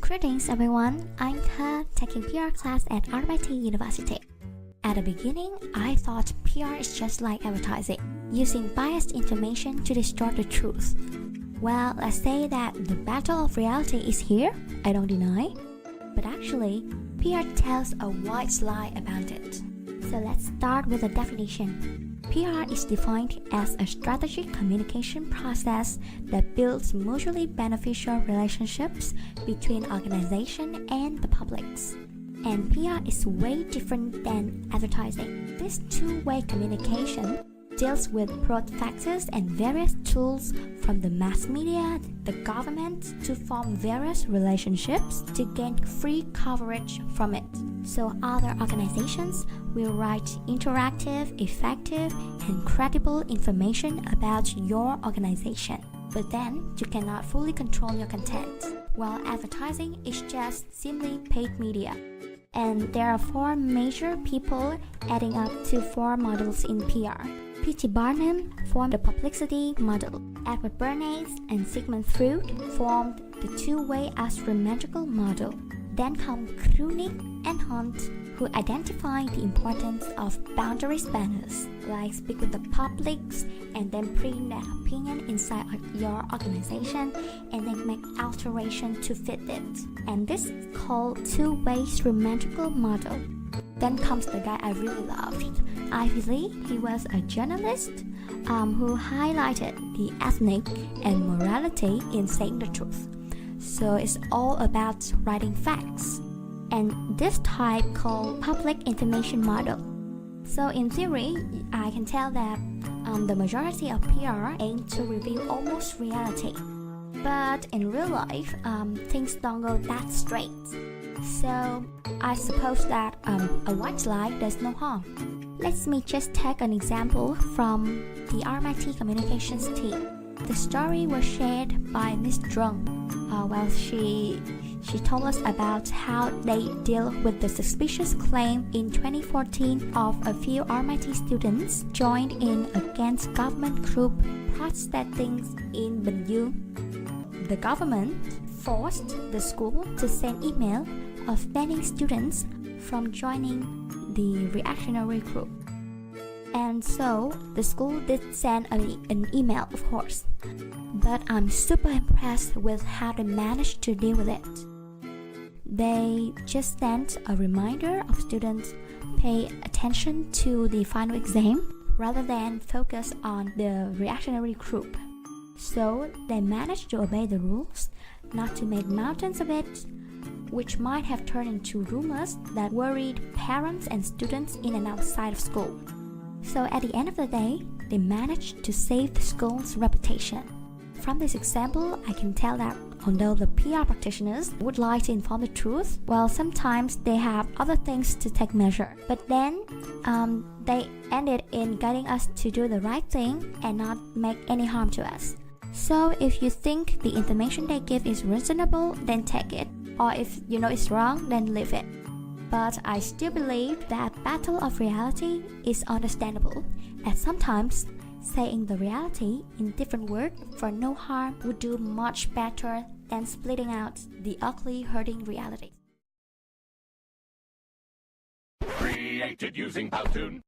Greetings everyone, I'm Ka, taking PR class at PRdct University. At the beginning, I thought PR is just like advertising, using biased information to distort the truth. Well, let's say that the battle of reality is here, I don't deny. But actually, PR tells a white lie about it. So let's start with a definition. PR is defined as a strategic communication process that builds mutually beneficial relationships between organizations and the publics. And PR is way different than advertising. This two-way communication deals with broad factors and various tools from the mass media, the government, to form various relationships to gain free coverage from it. So other organizations will write interactive, effective, and credible information about your organization. But then, you cannot fully control your content, while advertising is just simply paid media. And there are four major people adding up to four models in PR. P.T. Barnum formed the publicity model. Edward Bernays and Sigmund Freud formed the two-way asymmetrical model. Then come Krunig and Hunt, who identified the importance of boundary spanners, like speak with the publics and then bring that opinion inside your organization and then make alteration to fit it. And this is called two-way symmetrical model. Then comes the guy I really loved, Ivy Lee. He was a journalist who highlighted the ethnic and morality in saying the truth. So it's all about writing facts. And this type called public information model. So in theory, I can tell that the majority of PR aim to reveal almost reality. But in real life, things don't go that straight. So I suppose that a white lie does no harm. Let me just take an example from the RMIT communications team. The story was shared by Miss Drung. She told us about how they deal with the suspicious claim in 2014 of a few RMIT students joined in against government group protesting in Bình. The government forced the school to send email of banning students from joining the reactionary group. And so, the school did send an email, of course. But I'm super impressed with how they managed to deal with it. They just sent a reminder of students pay attention to the final exam rather than focus on the reactionary group. So, they managed to obey the rules, not to make mountains of it, which might have turned into rumors that worried parents and students in and outside of school. So at the end of the day, they managed to save the school's reputation. From this example, I can tell that although the PR practitioners would like to inform the truth, well, sometimes they have other things to take measure. But then, they ended in guiding us to do the right thing and not make any harm to us. So if you think the information they give is reasonable, then take it. Or if you know it's wrong, then leave it. But I still believe that battle of reality is understandable, as sometimes saying the reality in different words for no harm would do much better than splitting out the ugly, hurting reality. Created using Powtoon.